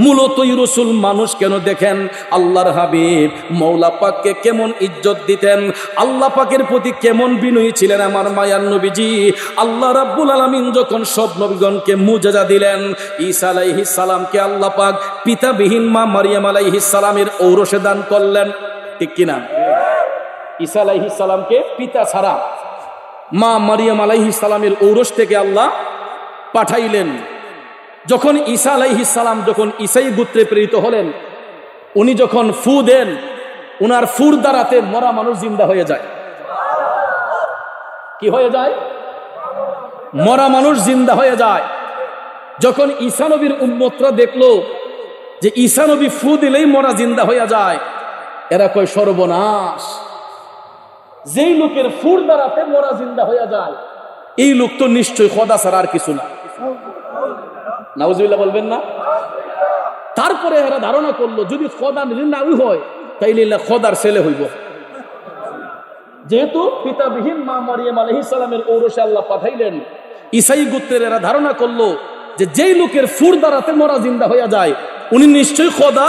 মূলতই রসুল মানুষ কেন দেখেন আল্লাহর হাবিব মৌলা পাককে কেমন ইজ্জত দিতেন, আল্লাহ পাকের প্রতি কেমন বিনয়ী ছিলেন আমার মায়ার নবীজি। আল্লাহ রাব্বুল আলামিন যখন সব নবীগণকে মুজিজা দিলেন, ঈসা আলাইহিস সালামকে আল্লাহ পাক পিতাবিহীন মা মারিয়াম আলাইহিস সালামের ঔরসে দান করলেন, ঠিক কিনা? ঈসা আলাইহিস সালামকে পিতা ছাড়া মা মারিয়াম আলাইহিস সালামের ঔরস থেকে আল্লাহ পাঠাইলেন। যখন ঈসা আলাইহিস সালাম যখন ঈসাই গোত্রে প্রেরিত হলেন, উনি যখন ফু দেন, উনার ফুর দ্বারাতে মরা মানুষ জিন্দা হয়ে যায়। কি হয়ে যায়? মরা মানুষ জিন্দা হয়ে যায়। যখন ঈসা নবীর উম্মতরা দেখলো যে ঈসা নবী ফু দিলেই মরা জিন্দা হয়ে যায়, এরা কয় সর্বনাশ, যেই লোকের ফুর দ্বারাতে মরা জিন্দা হয়ে যায় এই লোক তো নিশ্চয়ই খোদা ছাড়া আর কিছু না। নাউজুবিল্লাহ বলবেন না? তারপরে এরা ধারণা করলো যদি খোদা না হয় তাইলে খোদার ছেলে হইব। যেহেতু পিতাবিহীন মা মারিয়াম আলাইহিস সালামের ঔরসে আল্লাহ পাঠাইলেন, ঈসাই গোত্রের এরা ধারণা করলো যে যেই লোকের ফুর দ্বারাতে মরা জিন্দা হয়ে যায় উনি নিশ্চয়ই খোদা,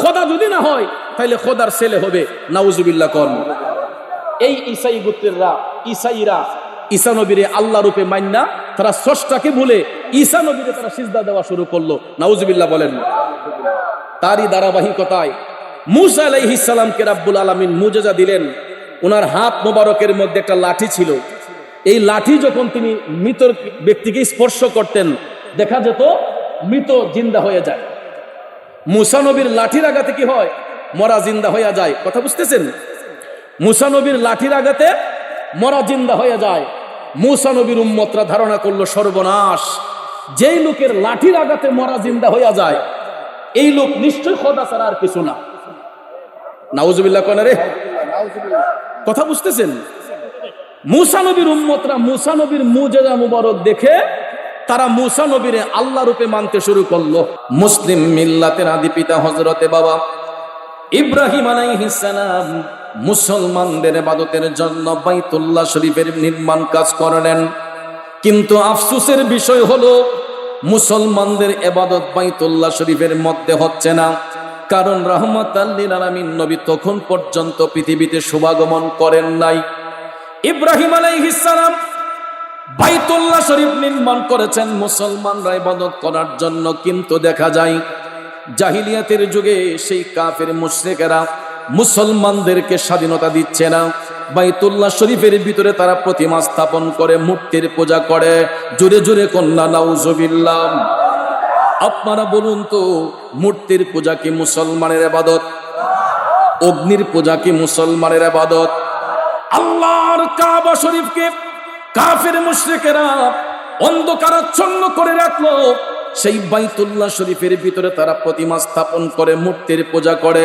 খোদা যদি না হয় তাইলে খোদার ছেলে হবে। নাউজুবিল্লাহ কর। এই ঈসাই গোত্রেররা ঈসাইরা ঈসা নবীরে আল্লাহ রূপে মান্না তারা স্রষ্টাকে ভুলে ঈসা নবীরে তারা সিজদা দেওয়া শুরু করলো। নাউজুবিল্লাহ বলেন। তারই ধারাবাহিকতায় মূসা আলাইহিস সালামকে রাব্বুল আলামিন মুজিজা দিলেন। ওনার হাত মোবারকের মধ্যে একটা লাঠি ছিল। এই লাঠি যখন তিনি মৃত ব্যক্তিকে স্পর্শ করতেন দেখা যেত মৃত জিন্দা হয়ে যায়। মূসা নবীর লাঠির আঘাতে কি হয়? মরা জিন্দা হয়ে যায়। কথা বুঝতেছেন? মূসা নবীর লাঠির আঘাতে মরা জিন্দা হয়ে যায়। মূসা নবীর উম্মতরা ধারণা করলো সর্বনাশ, যেই লোকের লাঠির আঘাতে মরা জিন্দা হয়ে যায় এই লোক নিশ্চয় খোদা ছাড়া আর কিছু না। নাউজুবিল্লাহ কোন রে? কথা বুঝতেছেন? মূসা নবীর উম্মতরা মূসা নবীর মুজিজা মুবারক দেখে তারা মূসা নবীরে আল্লাহ রূপে মানতে শুরু করলো। মুসলিম মিল্লাতের আদি পিতা হযরতে বাবা ইব্রাহিম আলাইহিস সালাম মুসলমানদের ইবাদতের জন্য বাইতুল্লাহ শরীফের নির্মাণ কাজ করলেন। কিন্তু আফসোসের বিষয় হলো মুসলমানদের ইবাদত বাইতুল্লাহ শরীফের মধ্যে হচ্ছে না, কারণ রাহমাতাল লিল আলামিন নবী তখন পর্যন্ত পৃথিবীতে শুভাগমন করেন নাই। ইব্রাহিম আলাইহিস সালাম বাইতুল্লাহ শরীফ নির্মাণ করেছেন মুসলমানরা ইবাদত করার জন্য, কিন্তু দেখা যায় জাহিলিয়াতের যুগে সেই কাফের মুশরিকেরা মুসলমানদেরকে স্বাধীনতা দিচ্ছে না। বাইতুল্লাহ শরীফের ভিতরে তারা প্রতিমা স্থাপন করে, মূর্তির পূজা করে। জোরে জোরে কন্যা নাউজুবিল্লাহ। আপনারা বলুন তো, মূর্তির পূজা কি মুসলমানের ইবাদত? অগ্নির পূজা কি মুসলমানের ইবাদত? আল্লাহর কাবা শরীফকে কাফের মুশরিকেরা অন্ধকারাচ্ছন্ন করে রাখলো। সেই বাইতুল্লাহ শরীফের ভিতরে তারা প্রতিমা স্থাপন করে, মূর্তির পূজা করে।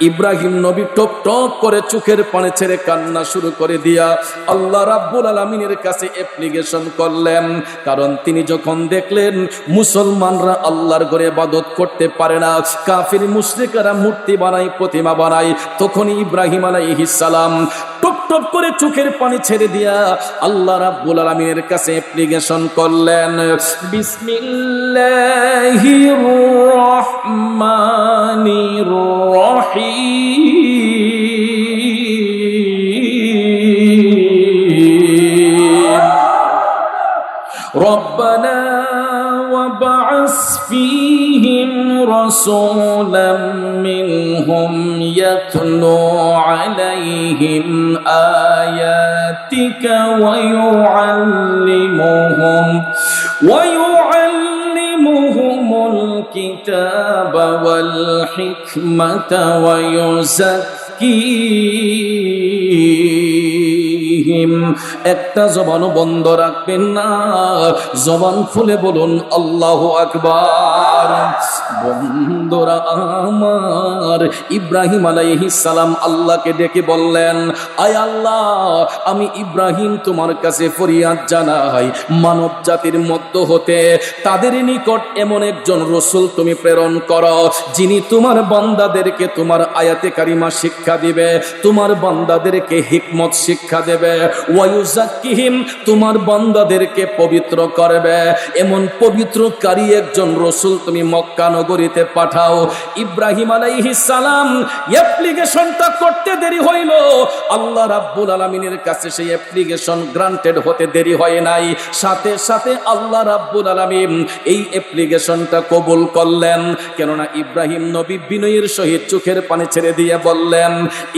ইব্রাহিম নবী টপ টপ করে চোখের পানি ছেড়ে কান্না শুরু করে দিয়া আল্লাহ রাব্বুল আলামিনের কাছে অ্যাপ্লিকেশন করলেন। কারণ তিনি যখন দেখলেন মুসলমানরা আল্লাহর ঘরে ইবাদত করতে পারে না, কাফির মুশরিকরা মূর্তি বানায়, প্রতিমা বানায়, তখন ইব্রাহিম আলাইহিস সালাম টপ টপ করে চোখের পানি ছেড়ে দিয়া আল্লাহ রাব্বুল আলামিনের কাছে অ্যাপ্লিকেশন করলেন, বিসমিল্লাহির রহমানির রহিম, রব্বানা ওয়াবআস ফীহিম রাসূলাম মিনহুম ইয়াতলু আলাইহিম আয়াতিকা ওয়া ইউআল্লিমুহুমুল কিতাবা ওয়াল হিকমাতা ওয়া ইউযাক্কিহিম। একটা জবানও বন্ধ রাখবেন না, জবান খুলে বলুন আল্লাহু আকবার। বন্ধুরা আমার, ইব্রাহিম আলাইহিস সালাম আল্লাহকে ডেকে বললেন, আয় আল্লাহ, আমি ইব্রাহিম তোমার কাছে ফরিয়াদ জানাই, মানব জাতির মধ্য হতে তাদের নিকট এমন একজন রাসূল তুমি প্রেরণ করো যিনি তোমার বান্দাদেরকে তোমার আয়াতে কারিমা শিক্ষা দিবে, তোমার বান্দাদেরকে হিকমত শিক্ষা দেবে, ওয়া ইউযাক্কিহিম, তোমার বান্দাদেরকে পবিত্র করবে। এমন পবিত্রকারী একজন রাসূল তুমি মক্কা নগরীতে পাঠাও। পাঠাও। ইব্রাহিম আলাইহিস সালাম অ্যাপ্লিকেশনটা করতে দেরি হইল, আল্লাহ রাব্বুল আলামিনের কাছে সেই অ্যাপ্লিকেশন গ্রান্টেড হতে দেরি হয় নাই, সাথে সাথে আল্লাহ রাব্বুল আলামিন এই অ্যাপ্লিকেশনটা কবুল করলেন। কেননা ইব্রাহিম নবী বিনয়ের সহিত চোখের পানি ছেড়ে দিয়ে বললেন,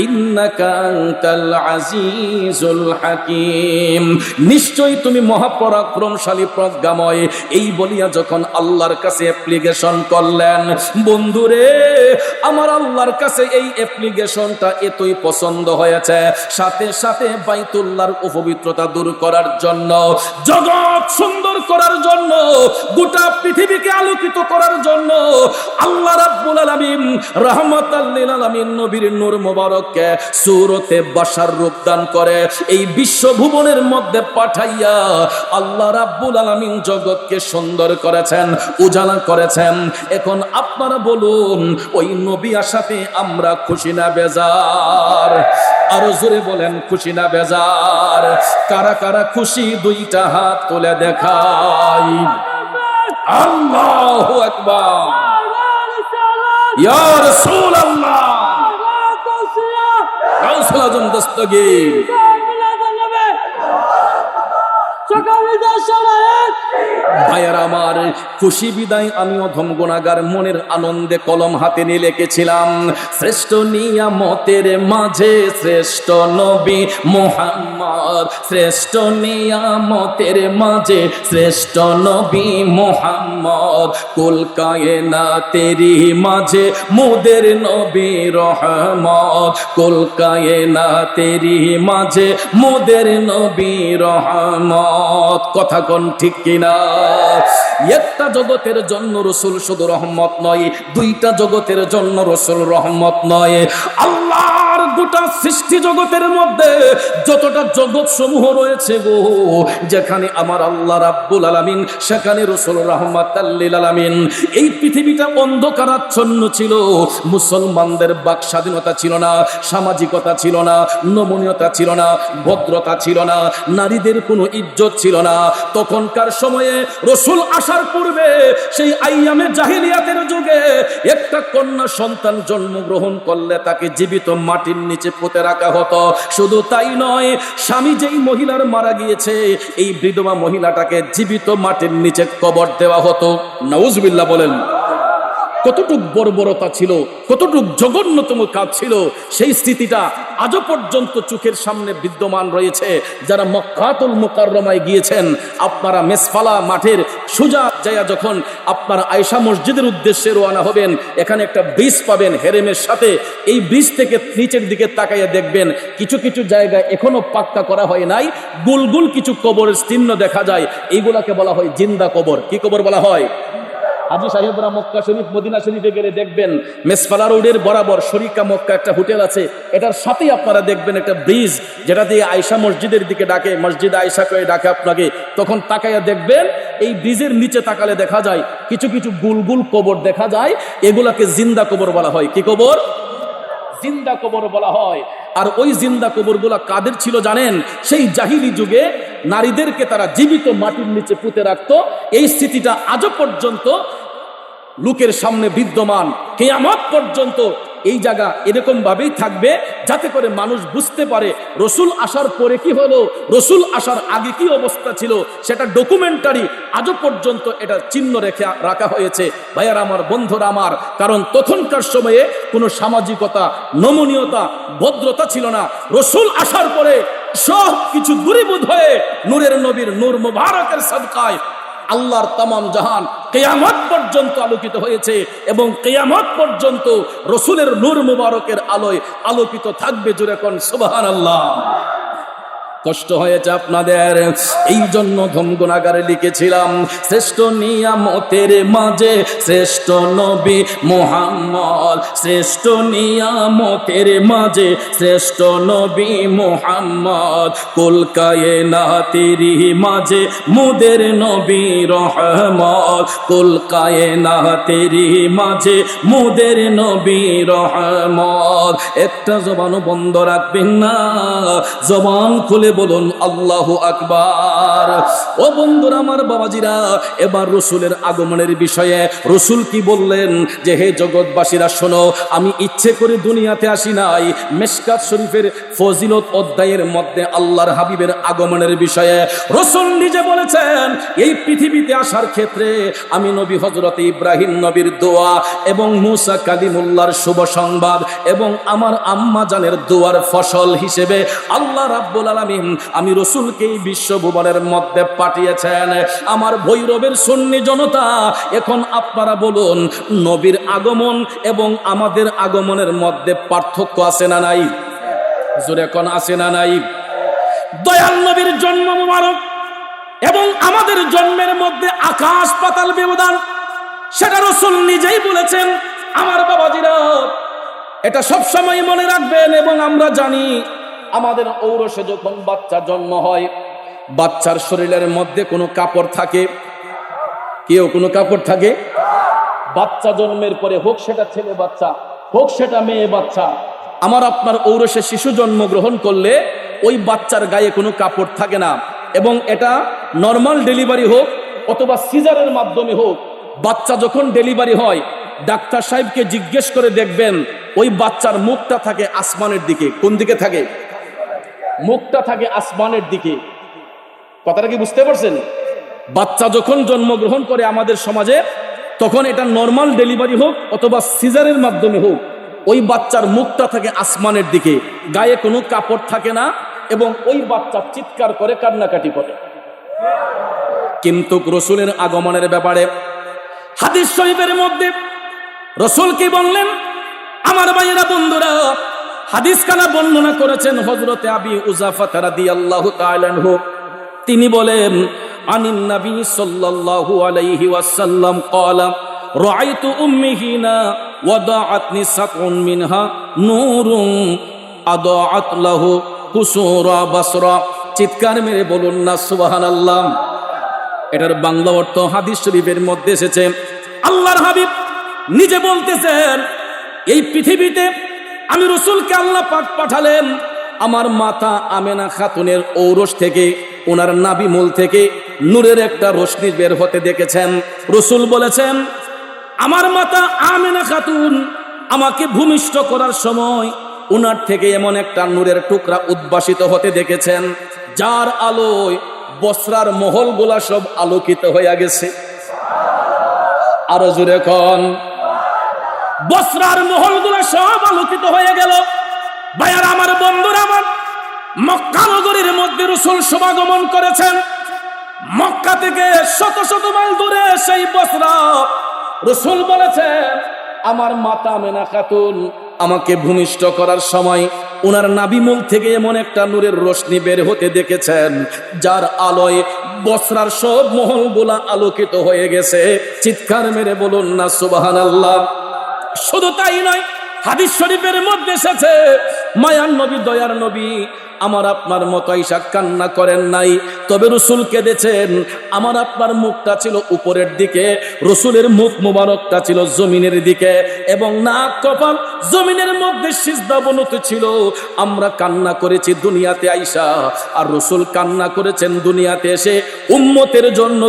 ইন্নাকা আনতাল আজিজুল হাকিম, নিশ্চয়ই তুমি মহাপরাক্রমশালী প্রজ্ঞাময়। এই বলিয়া যখন আল্লাহর কাছে অ্যাপ্লিকেশন করলেন, বন্ধুরে আমার আল্লাহর কাছে এই অ্যাপ্লিকেশনটা এতই পছন্দ হয়েছে, সাথে সাথে বাইতুল্লাহর অপবিত্রতা দূর করার জন্য, জগৎ সুন্দর করার জন্য, গোটা পৃথিবীকে আলোকিত করার জন্য আল্লাহ রাব্বুল আলামিন রাহমাতাল লিল আলামিন নবীর নূর মোবারককে সূরতে বাশার রূপ দান করে এই বিশ্বভুবনের মধ্যে পাঠাইয়া আল্লাহ রাব্বুল আলামিন জগৎকে সুন্দর করেছেন, উজালা করেছেন। এখন আপনারা বলুন, ওই নবী আসাতে আমরা খুশি না বেজার? আরো জোরে বলেন, খুশি না বেজার? কারা কারা খুশি দুইটা হাত তুলে দেখাই। আল্লাহু আকবার, ইয়া রাসূলুল্লাহ, গাউসুল আজম দস্তগীর। ভাইয়ার আমার, খুশি বিদায় আমি অধম গুনাহগার মনের আনন্দে কলম হাতে নিয়ে লিখেছিলাম, শ্রেষ্ঠ নিয়ামতের মাঝে শ্রেষ্ঠ নবী মুহাম্মদ, শ্রেষ্ঠ নিয়ামতের মাঝে শ্রেষ্ঠ নবী মুহাম্মদ, কুল কায়নাতেরই মাঝে মোদের নবী রহমত, কুল কায়নাতেরই মাঝে মোদের নবী রহমত। কথা কোন ঠিক কিনা? একটা জগতের জন্য রাসূল শুধু রহমত নয়, দুইটা জগতের জন্য রাসূল রহমত নয়, আল্লাহর গোটা সৃষ্টি জগতের মধ্যে যতটা জগৎ সমূহ রয়েছে গো, যেখানে আমার আল্লাহ রাব্বুল আলামিন সেখানে রাসূল রাহমাতাল লিল আলামিন। এই পৃথিবীটা অন্ধকারাচ্ছন্ন ছিল, মুসলমানদের বাক স্বাধীনতা ছিল না, সামাজিকতা ছিল না, নমনীয়তা ছিল না, ভদ্রতা ছিল না, নারীদের কোনো ইজ্জত ছিল না। তখনকার সময়ে রাসূল আসার পূর্বে সেই আইয়ামে জাহিলিয়াতের যুগে একটা কন্যা সন্তান জন্মগ্রহণ করলে তাকে জীবিত মাটির নিচে পুঁতে রাখা হতো। শুধু তাই নয়, স্বামী যেই মহিলার মারা গিয়েছে এই বিধবা মহিলাটাকে জীবিত মাটির নিচে কবর দেওয়া হতো। নাউজুবিল্লাহ বলেন। কতটুক বর্বরতা ছিল, কতটুক জঘন্যতম কাজ ছিল, সেই স্মৃতিটা আজও পর্যন্ত চোখের সামনে বিদ্যমান রয়েছে। যারা মক্কাতুল মুকাররমায় গিয়েছেন, আপনারা মেসফালা মাঠের সোজা যায়া যখন আপনারা আয়েশা মসজিদের উদ্দেশ্যে রওনা হবেন, এখানে একটা ব্রিজ পাবেন হেরেমের সাথে। এই ব্রিজ থেকে নিচের দিকে তাকাইয়া দেখবেন কিছু কিছু জায়গায় এখনো পাক্কা করা হয় নাই, গুলগুল কিছু কবরের চিহ্ন দেখা যায়। এইগুলাকে বলা হয় জিন্দা কবর। কি কবর বলা হয়? হাজী সাহেবরা মক্কা শরীফ মদিনা শরীফে গেলে দেখবেন মেসফালা রোডের বরাবর শরিকা মক্কা একটা হোটেল আছে, এটার সাথেই আপনারা দেখবেন একটা ব্রিজ, যেটা দিয়ে আয়েশা মসজিদের দিকে ডাকে, মসজিদ আয়েশা করে ডাকে আপনাকে। তখন তাকাইয়া দেখবেন এই ব্রিজের নিচে তাকালে দেখা যায় কিছু কিছু গুলগুল কবর দেখা যায়। এগুলাকে জিন্দা কবর বলা হয়। কি কবর? জিন্দা কবর বলা হয়। আর ওই জিন্দা কবরগুলা কাদের ছিল জানেন? সেই জাহিলি যুগে নারীদেরকে তারা জীবিত মাটির নিচে পুঁতে রাখতো। এই স্মৃতিটা আজও পর্যন্ত লোকের সামনে বিদ্যমান, কিয়ামত পর্যন্ত এই জায়গা এরকম ভাবেই থাকবে, যাতে করে মানুষ বুঝতে পারে রাসূল আসার পরে কি হলো, রাসূল আসার আগে কি অবস্থা ছিল, সেটা ডকুমেন্টারি আজও পর্যন্ত এটা চিহ্ন রেখে রাখা হয়েছে। ভাইয়ার আমার, বন্ধুরা আমার, কারণ তখনকার সময়ে কোনো সামাজিকতা, নমনীয়তা, ভদ্রতা ছিল না। রাসূল আসার পরে সব কিছু দূরীভূত হয়ে নূরের নবীর নূর মুবারকের সাদকায় আল্লাহর তামাম জাহান কিয়ামত পর্যন্ত আলোকিত হয়েছে এবং কিয়ামত পর্যন্ত রাসূলের নূর মুবারকের আলোয় আলোকিত থাকবে। জোরে কোন সুবহানাল্লাহ। কষ্ট হয়েছে আপনাদের, এই জন্য ধমগুনাগারে লিখেছিলাম, শ্রেষ্ঠ নিয়ামতের মাঝে শ্রেষ্ঠ নবী মুহাম্মদ, শ্রেষ্ঠ নিয়ামতের মাঝে শ্রেষ্ঠ নবী মুহাম্মদ, কুল কায়নাতেরই মাঝে মোদের নবী রহমত, কুল কায়নাতেরই মাঝে মোদের নবী রহমত। একটা জবানও বন্ধ রাখবেন না, জবান খুলে বলুন আল্লাহু আকবার। ও বন্ধুরা আমার, বাবাজিরা, এবার রসুলের আগমনের বিষয়ে রসুল কি বললেন যে হে জগৎবাসীরা শোনো, আমি ইচ্ছে করে দুনিয়াতে আসি নাই। মিশকাত শরীফের ফজিলত অধ্যায়ের মধ্যে আল্লাহর হাবিবের আগমনের বিষয়ে রসুল নিজে বলেছেন, এই পৃথিবীতে আসার ক্ষেত্রে আমি নবী হযরত ইব্রাহিম নবীর দোয়া এবং মুসা কালিমুল্লাহর শুভ সংবাদ এবং আমার আম্মা জানের দোয়ার ফসল হিসেবে আল্লাহ রাব্বুল আলামিন আমি রসুলকে এই বিশ্বভুবনের মধ্যে পাঠিয়েছেন। আমার ভৈরবের সুন্নি জনতা, এখন আপনারা বলুন, নবীর আগমন এবং আমাদের আগমনের মধ্যে পার্থক্য আছে না নাই? জোরে কোন আছে না নাই? দয়াল নবীর জন্ম মুবারক এবং আমাদের জন্মের মধ্যে আকাশ পাতাল ব্যবধান, সেটা রসুল নিজেই বলেছেন। আমার বাবাজিরা, এটা সব সময় মনে রাখবেন। এবং আমরা জানি, আমাদের ঔরসে যখন বাচ্চা জন্ম হয়, বাচ্চার শরীরের মধ্যে কোনো কাপড় থাকে? কেউ কোনো কাপড় থাকে? বাচ্চা জন্মের পরে, হোক সেটা ছেলে বাচ্চা, হোক সেটা মেয়ে বাচ্চা, আমার আপনার ঔরসে শিশু জন্মগ্রহণ করলে ওই বাচ্চার গায়ে কোনো কাপড় থাকে না। এবং এটা নর্মাল ডেলিভারি হোক অথবা সিজারের মাধ্যমে হোক, বাচ্চা যখন ডেলিভারি হয়, ডাক্তার সাহেবকে জিজ্ঞেস করে দেখবেন, ওই বাচ্চার মুখটা থাকে আসমানের দিকে। কোন দিকে থাকে? মুখটা থাকে আসমানের দিকে। কথাটা কি বুঝতে পারছেন? বাচ্চা যখন জন্মগ্রহণ করে আমাদের সমাজে, তখন এটা নর্মাল ডেলিভারি হোক অথবা সিজারের মাধ্যমে হোক, ওই বাচ্চার মুখটা থাকে আসমানের দিকে, গায়ে কোনো কাপড় থাকে না এবং ওই বাচ্চা চিৎকার করে, কান্নাকাটি করে। কিন্তু রসুলের আগমনের ব্যাপারে হাদিস শরীফের মধ্যে রসুল কি বললেন? আমার ভাইয়েরা, বন্ধুরা, হাদিস কানা বর্ণনা করেছেন হযরতে আবি উজাফা রাদিয়াল্লাহু তাআলা আনহু। তিনি বলেন, আনিন নবী সাল্লাল্লাহু আলাইহি ওয়াসাল্লাম ক্বালা রাআইতু উম্মি হিনা ওয়াদাআতনি সাকউন মিনহা নূরুন আদাআত লাহু কুসুরা বাসরা। চিৎকার মেরে বলুন না সুবহানাল্লাহ। এটার বাংলা অর্থ হাদিস শরীফের মধ্যে এসেছে। আল্লাহর হাবিব নিজে বলতেছেন, এই পৃথিবীতে আমি রসুলকে আল্লাহ পাক পাঠালেন, আমার মাতা আমেনা খাতুনের ঔরস থেকে, ওনার নাভি মূল থেকে নূরের একটা রশ্মি বের হতে দেখেছেন। রসুল বলেছেন, আমার মাতা আমেনা খাতুন আমাকে ভূমিষ্ঠ করার সময় ওনার থেকে এমন একটা নূরের টুকরা উদ্ভাসিত হতে দেখেছেন, যার আলোয় বসরার মহলগুলা সব আলোকিত হয়ে গেছে। আরো জোরে কোন, বসরার মহলগুলা সব আলোকিত হয়ে গেল। ভাইয়ার আমার, বন্ধুরা আমার, মক্কা নগরীর মধ্যে রসুল সমাগমন করেছেন। মক্কা থেকে শত শত মাইল দূরে সেই বসরা। রসুল বলেছেন, আমার মাতা আমেনা খাতুন আমাকে ভূমিষ্ঠ করার সময় ওনার নাভিমূল থেকে এমন একটা নূরের রশ্মি বের হতে দেখেছেন, যার আলোয় বসরার সব মহলগুলা আলোকিত হয়ে গেছে। চিৎকার মেরে বলুন না সুবহানাল্লাহ। শুধু তাই নয়, হাদিস শরীফের মধ্যে এসেছে, মায়ার নবী, দয়ার নবী আমার আপনার মতো আইসা কান্না করেন নাই, তবে রসুল কেঁদেছেন। আমার আপনার মুখটা ছিল উপরের দিকে, রসুলের মুখ মুবারকটা ছিল জমিনের দিকে, এবং নাক কপাল জমিনের মধ্যে সিজদা বনত ছিল। আমরা কান্না করেছি দুনিয়াতে আইসা, আর রসুল কান্না করেছেন দুনিয়াতে এসে উম্মতের জন্য,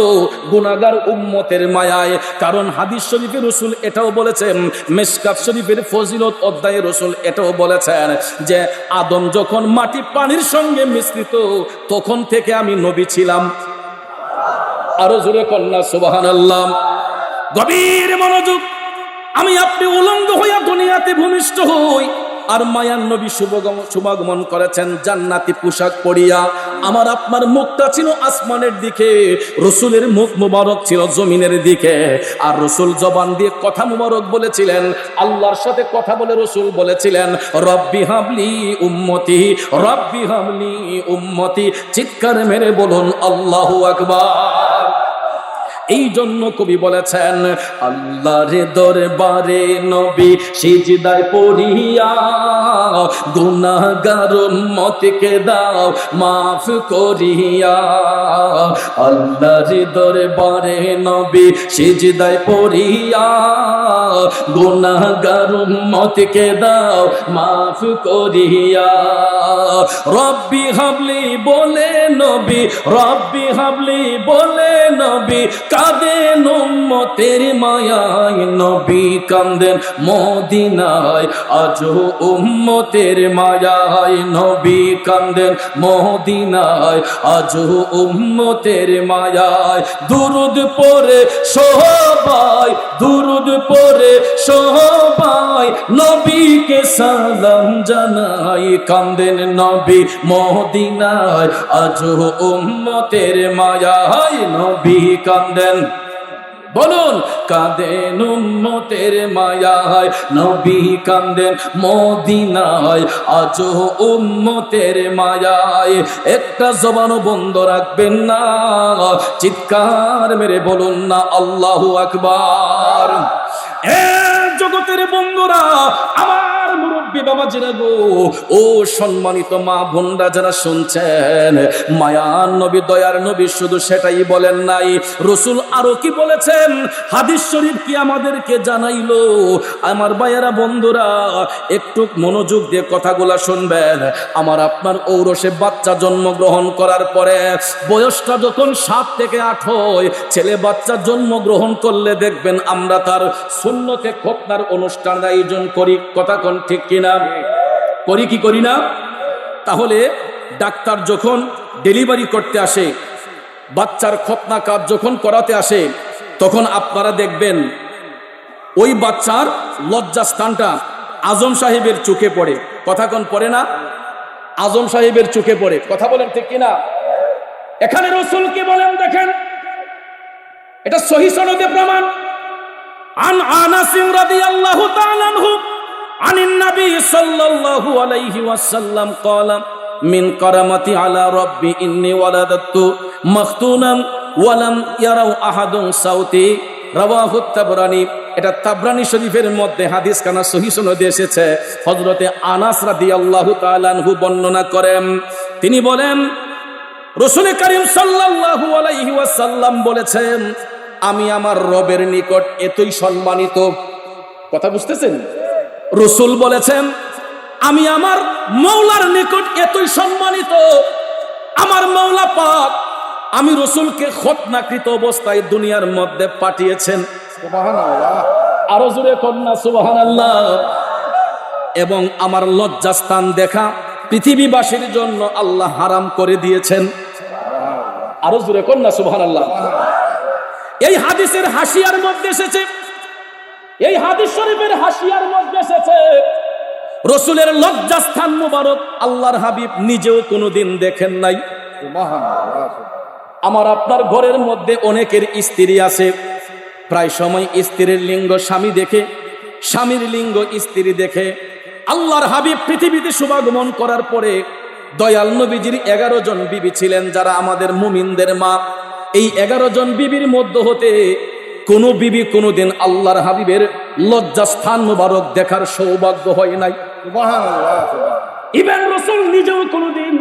গুনাহগার উম্মতের মায়ায়। কারণ হাদিস শরীফে রসুল এটাও বলেছেন, মিশকাত শরীফের ফজিলত অধ্যায়ে রসুল এটাও বলেছেন যে আদম যখন মাটি পানির সঙ্গে মিশ্রিত, তখন থেকে আমি নবী ছিলাম। আরো জোরে কন্যা সুবহানাল্লাহ। গভীর মনোযোগ। আমি আপনি উলঙ্গ হইয়া দুনিয়াতে ভূমিষ্ঠ হই, আর মায়ার নবী শুভাগমন করেছেন জান্নাতি পোশাক পরিয়া। আমার আপনার মুখটা ছিল আসমানের দিকে, রসুলের মুখ মুবারক ছিল জমিনের দিকে। আর রসুল জবান দিয়ে কথা মুবারক বলেছিলেন, আল্লাহর সাথে কথা বলে রসুল বলেছিলেন, রব্বি হাবলি উম্মতি, রব্বি হাবলি উম্মতি। চিৎকার মেরে বলুন আল্লাহু আকবার। এই জন্য কবি বলেছেন, আল্লাহর দরবারে নবী সিজদায় পড়িয়া গুনাহগার উম্মতকে দাও মাফ করিয়া। আল্লাহর দরবারে নবী সিজদায় পড়িয়া গুনাহগার উম্মতকে দাও মাফ করিয়া। রব্বি হাবলি বলে নবী, রব্বি হাবলি বলে নবী কাঁদেন উম্মতের মায়ায়, নবী কাঁদেন মদিনায় আজও উম্মতের মায়ায়, নবী কাঁদেন মদিনায় আজও উম্মতের মায়ায়। দুরুদ পড়ে সবাই, দুরুদ পড়ে সবাই নবীকে সালাম জানাই, কাঁদেন নবী মদিনায় আজও উম্মতের মায়ায়, নবী কাঁদেন। বলুন, কাঁদেন উম্মতের মায়ায়, নবী কাঁদেন মদিনায় আজও উম্মতের মায়ায়। একটা জবানও বন্ধ রাখবেন না, চিৎকার মেরে বলুন না আল্লাহু আকবার। এ জগতের বন্ধুরা, আমার মুরব্বী বাবা যারা গো, ও সম্মানিত মা বোনরা যারা শুনছেন, মায়ার নবী দয়ার নবী শুধু সেটাই বলেন নাই, রসুল আরো কি বলেছেন হাদিস শরীফ কি আমাদেরকে জানাইলো। আমার ভাইয়েরা বন্ধুরা, একটু মনোযোগ দিয়ে কথাগুলা শুনবেন। আমার আপনার ঔরসে বাচ্চা জন্মগ্রহণ করার পরে বয়সটা যখন 7 থেকে 8 হয়, ছেলে বাচ্চা জন্মগ্রহণ করলে দেখবেন আমরা তার সুন্নতে খতনার অনুষ্ঠান আয়োজন করি। কথা কোন ঠিক কিনা? করি কি করি না? তাহলে ডাক্তার যখন ডেলিভারি করতে আসে, বাচ্চার খতনা কাজ যখন করাতে আসে, তখন আপনারা দেখবেন ওই বাচ্চার লজ্জাস্থানটা আজম সাহেবের চোখে পড়ে। কথা কোন পড়ে না? আজম সাহেবের চোখে পড়ে। কথা বলেন ঠিক কিনা? এখানে রাসূল কি বলেন দেখেন, এটা সহিহ সনদে প্রমাণ। আন আনাস রাদিয়াল্লাহু তাআলা আনহু আনিন নবী সাল্লাল্লাহু আলাইহি ওয়াসাল্লাম ক্বালা মিন কারামাতি আলা রাব্বি ইন্নী ওয়ালাদাতু মাখতুনান ওয়া লাম ইয়ারাউ আহাদুন সাউতি, রাওয়াহু তাবরানী। এটা তাবরানী শরীফের মধ্যে হাদিস খানা সহিহ সনদে এসেছে। হযরতে আনাস রাদিয়াল্লাহু তাআলা আনহু বর্ণনা করেন, তিনি বলেন রাসূল করিম সাল্লাল্লাহু আলাইহি ওয়াসাল্লাম বলেছেন, আমি আমার রবের নিকট এতই সম্মানিত। কথা বুঝতেছেন? রাসূল বলেছেন আমি আমার মওলার নিকট এতই সম্মানিত, আমার মওলা পাক আমি রাসূলকে খতনাকৃত অবস্থায় দুনিয়ার মধ্যে পাঠিয়েছেন। সুবহানাল্লাহ, আরো জোরে কন্যা সুবহানাল্লাহ। এবং আমার লজ্জাস্থান দেখা পৃথিবীবাসীর জন্য আল্লাহ হারাম করে দিয়েছেন। আরো জোরে কন্যা সুবহানাল্লাহ। এই হাদিসের হাসিয়ার মধ্যে এসেছে, এই হাদিস শরীফের হাসিয়ার মধ্যে এসেছে, রাসূলের লজ্জাস্থান মুবারক আল্লাহর হাবিব নিজেও কোনোদিন দেখেন নাই। আমার আপনার ঘরের মধ্যে অনেকের স্ত্রী আছে, প্রায় সময় স্ত্রীর লিঙ্গ স্বামী দেখে, স্বামীর লিঙ্গ স্ত্রী দেখে। আল্লাহর হাবিব পৃথিবীতে শুভাগমন করার পরে দয়াল নবীজির 11 জন বিবি ছিলেন, যারা আমাদের মুমিনদের মা। এই 11 জন বিবির মধ্যে হতে কোন বিবি কোনদিন আল্লাহর হাবিবের লজ্জাস্থান মুবারক দেখার সৌভাগ্য হয় নাই। সুবহানাল্লাহ। ইবন রাসূল নিজেও কোনদিন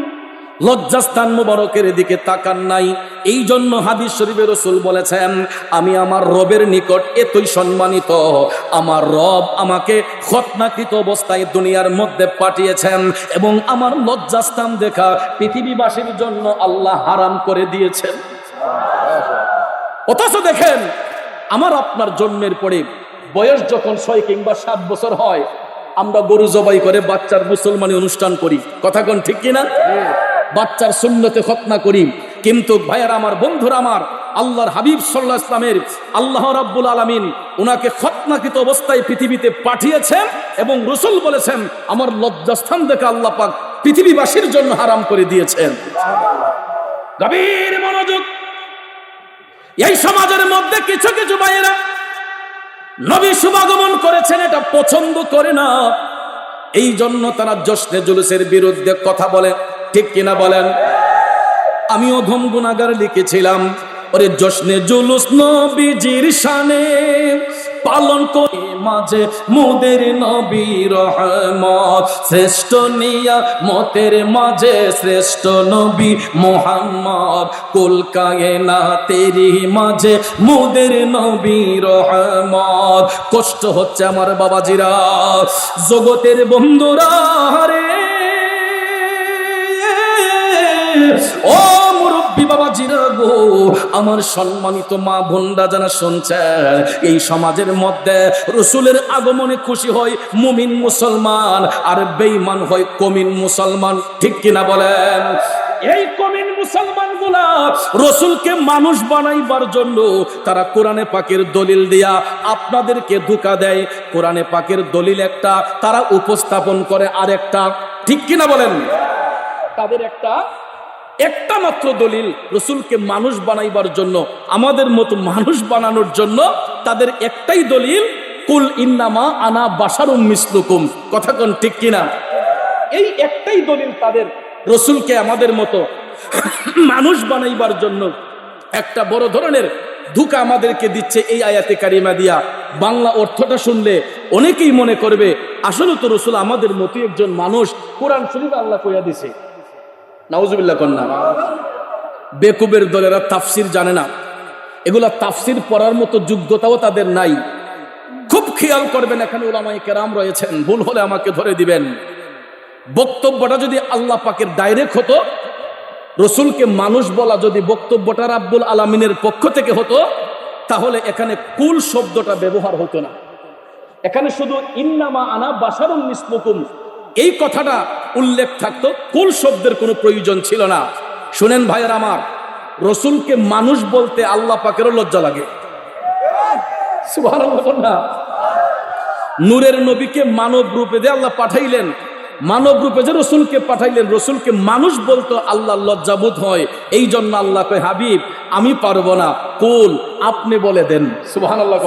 লজ্জাস্থান মুবারকের দিকে তাকান নাই। এই জন্য হাদিস শরীফে রাসূল বলেছেন আমি আমার রবের নিকট এতই সম্মানিত, আমার রব আমাকে খতনাকৃত অবস্থায় দুনিয়ার মধ্যে পাঠিয়েছেন এবং আমার লজ্জাস্থান দেখা পৃথিবীবাসীর জন্য আল্লাহ হারাম করে দিয়েছেন। অথচ দেখেন, আমার আপনার জন্মের পরে বয়স যখন 6 কিংবা 7 বছর হয়, আমরা গরু জবাই করে বাচ্চার মুসলমানি অনুষ্ঠান করি। কথা কোন ঠিক কিনা? বাচ্চার সুন্নতে খতনা করি। কিন্তু ভাইয়ারা আমার, বন্ধুরা আমার, আল্লাহর হাবিব সাল্লাল্লাহু আলাইহি ওয়াসাল্লামের আল্লাহ রাব্বুল আলামিন উনাকে খতনাকৃত অবস্থায় পৃথিবীতে পাঠিয়েছেন এবং রাসূল বলেছেন আমার লজ্জাস্থান দেখে আল্লাহ পাক পৃথিবীবাসীর জন্য হারাম করে দিয়েছেন। গভীর মনোযোগ। এই সমাজের মধ্যে কিছু কিছু ভাইয়েরা নবী শুভাগমন করেছেন এটা পছন্দ করে না, এই জন্য তারা জশ্নে জুলুসের বিরুদ্ধে কথা বলে। ঠিক কিনা বলেন? আমিও ধম গুনাহগার লিখেছিলাম, ওরে জশ্নে জুলুস নবীজির শানে পালন করে মাঝে মোদের নবী রহমত শ্রেষ্ঠ নিয়ামতের মাঝে শ্রেষ্ঠ নবী মুহাম্মদ কুল কায়নাতেরই মাঝে মোদের নবী রহমত। কষ্ট হচ্ছে আমার বাবাজিরা, জগতের বন্ধুরা রে, ও মুরব্বী বাবাজিরা গো, আমার সম্মানিত মা বোনরা যারা শুনছেন, এই সমাজের মধ্যে রসুলের আগমনে খুশি হয় মুমিন মুসলমান, আর বেঈমান হয় কমিন মুসলমান। ঠিক কিনা বলেন? এই কমিন মুসলমান গুলা রসুলকে মানুষ বানাইবার জন্য তারা কোরআনে পাকের দলিল দিয়া আপনাদেরকে ধোঁকা দেয়। কোরআনে পাকের দলিল একটা, তারা উপস্থাপন করে আরেকটা। ঠিক কিনা বলেন? তাদের একটা মাত্র দলিল রসুলকে মানুষ বানাইবার জন্য, আমাদের মতো মানুষ বানানোর জন্য তাদের একটাই দলিল, কুল ইন্নামা আনা বাশারুম মিসলুকুম। কথা কোন ঠিক কিনা? এই একটাই দলিল তাদের, রসুলকে আমাদের মতো মানুষ বানাইবার জন্য একটা বড় ধরনের ধোঁকা আমাদেরকে দিচ্ছে এই আয়াতে কারিমা দিয়া। বাংলা অর্থটা শুনলে অনেকেই মনে করবে আসলে তো রসুল আমাদের মতো একজন মানুষ, কোরআন শরীফ আল্লাহ কইয়া দিছে। নাউজুবিল্লাহ কন্যা। বেকুবের দলেরা তাফসির জানে না, এগুলা তাফসির পড়ার মতো যোগ্যতাও তাদের নাই। খুব খেয়াল করবেন, এখানে উলামায়ে কেরাম রয়েছেন, ভুল হলে আমাকে ধরে দিবেন। বক্তব্যটা যদি আল্লাহ পাকের ডাইরেক্ট হতো, রসুলকে মানুষ বলা যদি বক্তব্যটা রাব্বুল আলামিনের পক্ষ থেকে হতো, তাহলে এখানে কুল শব্দটা ব্যবহার হতো না। এখানে শুধু ইন্নামা আনা বাশারুম মিসলুকুম এই কথাটা উল্লেখ থাকতো, কুল শব্দের কোনো প্রয়োজন ছিল না। শুনেন ভাইয়ের আমার, রসুলকে মানুষ বলতে আল্লাহ পাকেরও লজ্জা লাগে। সুবহানাল্লাহ না? নূরের নবীকে মানব রূপে যে আল্লাহ পাঠাইলেন, মানব রূপে যে রসুলকে পাঠাইলেন, রসুলকে মানুষ বলতো আল্লাহ লজ্জাবোধ হয়। এই জন্য আল্লাহ কয়, হাবিব আমি পারবো না, কুল আপনি বলে দেন। সুবহানাল্লাহ।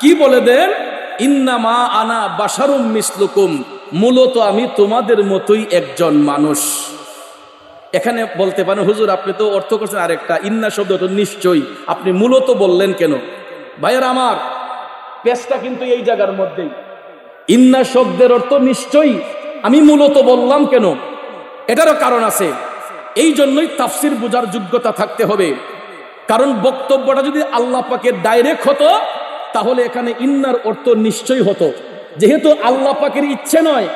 কি বলে দেন? ইন্নামা আনা বাশারুম মিসলুকুম, মূলত আমি তোমাদের মতোই একজন মানুষ। এখানে বলতে পারেন হুজুর আপনি তো অর্থ করছেন আরেকটা, ইন্না শব্দটা নিশ্চয়ই, আপনি মূলত বললেন কেন? ভাইয়ের আমার, পেশটা কিন্তু এই জায়গার মধ্যেই। ইন্না শব্দের অর্থ নিশ্চয়ই, আমি মূলত বললাম কেন? এটারও কারণ আছে। এই জন্যই তাফসির বোঝার যোগ্যতা থাকতে হবে। কারণ বক্তব্যটা যদি আল্লাহ পাকের ডাইরেক্ট হতো, তাহলে এখানে ইন্নার অর্থ নিশ্চয়ই হতো। যেহেতু আল্লাহ পাকের ইচ্ছে নয়,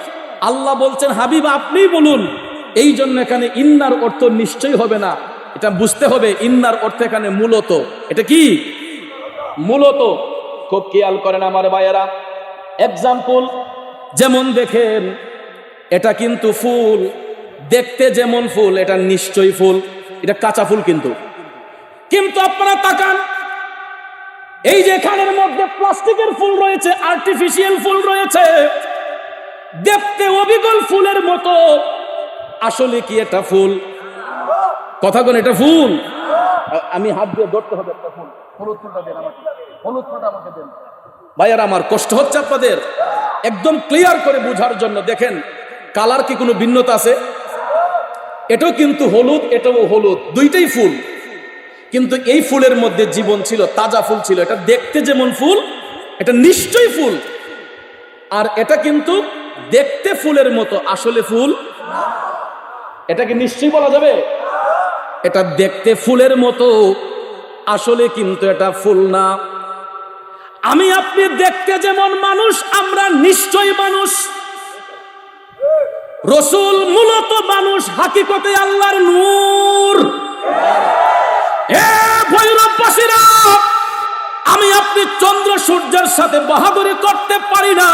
আল্লাহ বলছেন হাবিব আপনিই বলুন, এই জন্য এখানে ইন্নার অর্থ নিশ্চয়ই হবে না। এটা বুঝতে হবে, ইন্নার অর্থ এখানে মূলত। এটা কি? মূলত। খুব খেয়াল করেন আমার ভাইয়েরা। এক্সাম্পল, যেমন দেখেন এটা কিন্তু ফুল, দেখতে যেমন ফুল, এটা নিশ্চয়ই ফুল, এটা কাঁচা ফুল কিন্তু। কিন্তু আপনারা তাকান, এই যে এখানের মধ্যে প্লাস্টিকের ফুল রয়েছে, আর্টিফিশিয়াল ফুল রয়েছে, দেখতে অবিকল ফুলের মতো, আসলে কি এটা ফুল? কথা কোন এটা ফুল? আমি হাত দিয়ে ধরতে হবে একটা ফুল। হলুদ ফুলটা দেন আমাকে, হলুদ ফুলটা আমাকে দেন। ভাইয়ারা আমার, কষ্ট হচ্ছে আপনাদের একদম ক্লিয়ার করে বোঝার জন্য। দেখেন কালার কি কোনো ভিন্নতা আছে? এটাও কিন্তু হলুদ, এটাও হলুদ, দুইটাই ফুল, কিন্তু এই ফুলের মধ্যে জীবন ছিল, তাজা ফুল ছিল। এটা দেখতে যেমন ফুল, এটা নিশ্চয়ই ফুল। আর এটা কিন্তু দেখতে ফুলের মতো, আসলে ফুল। এটাকে নিশ্চয়ই বলা যাবে? এটা দেখতে ফুলের মতো, আসলে কিন্তু এটা ফুল না। আমি আপনি দেখতে যেমন মানুষ, আমরা নিশ্চয়ই মানুষ। রসুল মূলত মানুষ, হাকিকতে আল্লাহর নূর। ভৈরববাসীরা, আমি আপনি চন্দ্র সূর্যের সাথে বাহাদুরি করতে পারি না,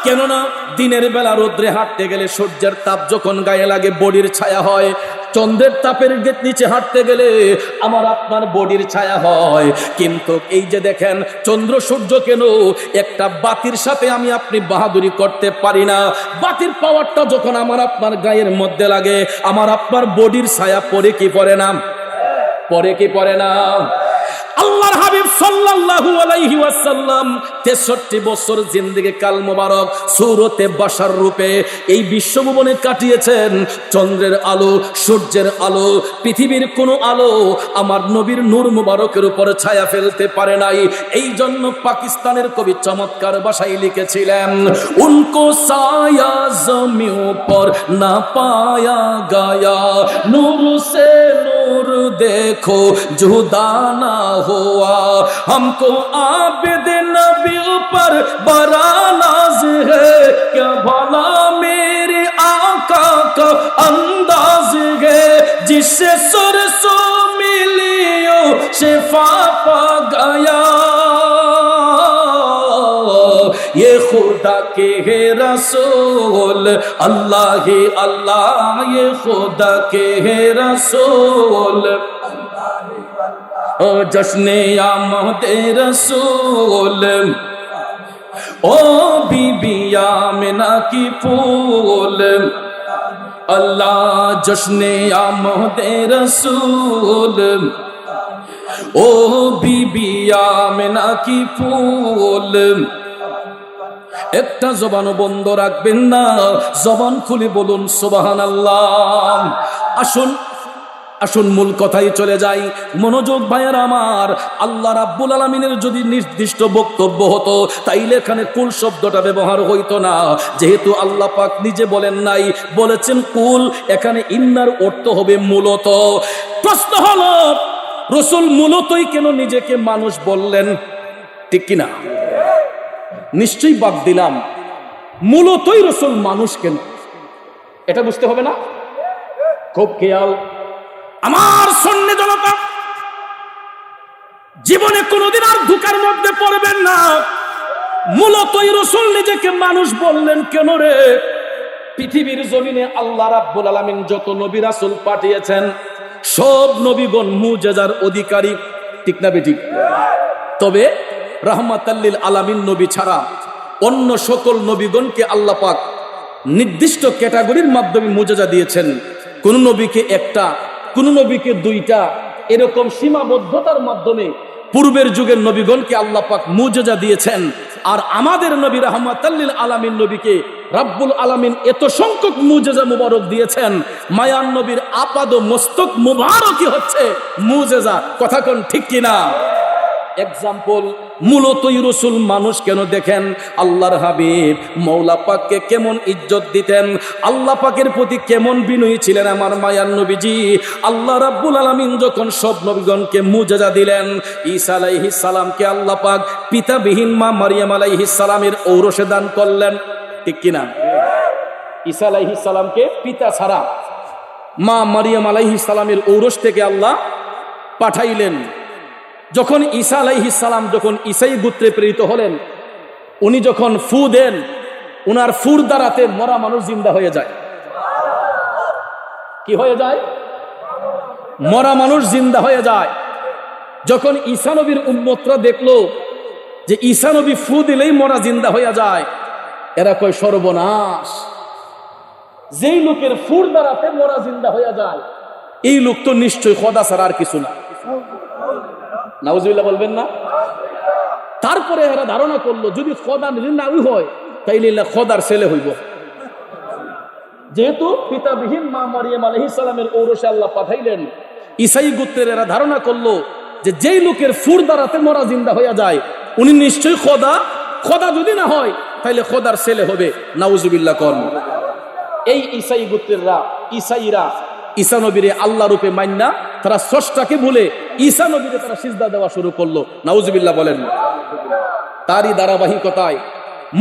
কেননা দিনের বেলা রোদ্রে হাঁটতে গেলে সূর্যের তাপ যখন গায়ে লাগে বডির ছায়া হয়, চন্দ্রের তাপের নিচে হাঁটতে গেলে আমার আপনার বডির ছায়া হয়। কিন্তু এই যে দেখেন চন্দ্র সূর্য, কেন একটা বাতির সাথে আমি আপনি বাহাদুরি করতে পারি না। বাতির পাওয়ারটা যখন আমার আপনার গায়ের মধ্যে লাগে, আমার আপনার বডির ছায়া পড়ে কি পড়ে না? পরে কি পরে না? আল্লাহর আল্লাহর হাবিব সাল্লাল্লাহু আলাইহি ওয়াসাল্লাম 63 বছর জিন্দেগি কাল মোবারক সূরতে বাশার রূপে এই বিশ্বভুবনে কাটিয়েছেন। চন্দ্রের আলো, সূর্যের আলো, পৃথিবীর কোনো আলো আমার নবীর নূর মুবারকের উপর ছায়া ফেলতে পারে নাই। এই জন্য পাকিস্তানের কবি চমৎকার ভাষায় লিখেছিলেন, উनको साया ज़मीं पर ना पाया गया, नूर से नूर देखो जुदा ना हुआ, हमको आबिद नबी पर बड़ा नाज है, क्या भला मेरे आका का अंदाज है, जिससे सुरसो मिलियो शिफा पा गया, ये खुदा के है रसूल अल्लाह ही अल्लाह, ये खुदा के है रसूल ओ जश्ने आमद रसूल, ओ बीबी आमिना की फूल, अल्लाह जश्ने आमद रसूल, ओ बीबी आमिना की फूल। একটা জবানও বন্ধ রাখবেন না, জবান খুলে বলুন সুবহানাল্লাহ। আসুন আসুন মূল কথাই চলে যাই, মনোযোগ ভাইয়ের আমার। আল্লাহ রাব্বুল আলামিনের যদি নির্দিষ্ট বক্তব্য হতো তাইলে এখানে কুল শব্দটা ব্যবহার হইতো না, যেহেতু আল্লাহ পাক নিজে বলেন নাই, বলেছেন কুল, এখানে ইন্নার অর্থ হবে মূলত। প্রশ্ন হলো রাসূল মূলতই কেন নিজেকে মানুষ বললেন, ঠিক কিনা? নিশ্চয়ই বাদ দিলাম, মূলতই রাসূল মানুষ কেন, এটা বুঝতে হবে না? খুব খেয়াল আমার সন্নি জনতা, জীবনে কোনোদিন আর ধোঁকার মধ্যে পড়বেন না। মূলতই রাসূল নিজেকে মানুষ বললেন কেন রে? পৃথিবীর জমিনে আল্লাহ রাব্বুল আলামিন যত নবী রাসূল পাঠিয়েছেন সব নবীগণ মুজিজার অধিকারী, ঠিক না বেঠিক? তবে রাহমাতাল লিল আলামিন নবী ছাড়া অন্য সকল নবীগণকে আল্লাহ পাক নির্দিষ্ট ক্যাটাগরির মাধ্যমে মুজিজা দিয়েছেন। কোন নবীকে একটা, কোন নবীকে দুইটা, এরকম সীমাবদ্ধতার মাধ্যমে পূর্বের যুগের নবীগণকে আল্লাহ পাক মুজিজা দিয়েছেন। আর আমাদের নবী রাহমাতাল লিল আলামিন নবীকে রব্বুল আলামিন এত সংখ্যক মুজিজা মুবারক দিয়েছেন, মায়ান নবীর আপাদ মস্তক মুবারকই হচ্ছে মুজিজা। কথা কোন ঠিক কিনা? এক্সাম্পল, মূলতই রাসূল মানুষ কেন দেখেন, আল্লাহর হাবিব মওলা পাককে কেমন ইজ্জত দিতেন, আল্লাহ পাকের প্রতি কেমন বিনয়ী ছিলেন আমার মায়ার নবীজি। আল্লাহ রাব্বুল আলামিন যখন সব নবীগণকে মুজিজা দিলেন, ঈসা আলাইহিস সালামকে আল্লাহ পাক পিতাবিহীন মা মারিয়াম আলাইহিস সালামের ঔরসে দান করলেন, ঠিক কিনা? ঈসা আলাইহিস সালামকে পিতা ছাড়া মা মারিয়াম আলাইহিস সালামের ঔরস থেকে আল্লাহ পাঠাইলেন। যখন ঈসা আলাইহিস সালাম যখন ঈসাই গোত্রে প্রেরিত হলেন, উনি যখন ফু দেন, উনার ফুর দ্বারাতে মরা মানুষ জিন্দা হয়ে যায়। কি হয়ে যায়? মরা মানুষ জিন্দা হয়ে যায়। যখন ঈসা নবীর উম্মতরা দেখলো যে ঈসা নবী ফু দিলেই মরা জিন্দা হয়ে যায়, এরা কয় সর্বনাশ, যেই লোকের ফুর দ্বারাতে মরা জিন্দা হয়ে যায় এই লোক তো নিশ্চয়ই খোদা ছাড়া আর কিছু না। নাউজুবিল্লাহ বলবেন না? তারপরে এরা ধারণা করলো যদি খোদা নাও হয় তাইলে খোদার ছেলে হইব, যেহেতু পিতাবিহীন মা মারিয়াম আলাইহিস সালামের ঔরসে আল্লাহ পাঠাইলেন। ঈসাই গোত্রের এরা ধারণা করলো যে যেই লোকের ফুর দ্বারাতে মরা জিন্দা হয়ে যায় উনি নিশ্চয়ই খোদা, খোদা যদি না হয় তাইলে খোদার ছেলে হবে। নাউজুবিল্লাহ কর। এই ঈসাই গোত্রেররা, ঈসাইরা ঈসা নবীরে আল্লাহ রূপে মান্না তারা স্রষ্টাকে ভুলে ঈসা নবীরে তারা সিজদা দেওয়া শুরু করলো। নাউজুবিল্লাহ বলেন। তারই ধারাবাহিকতায়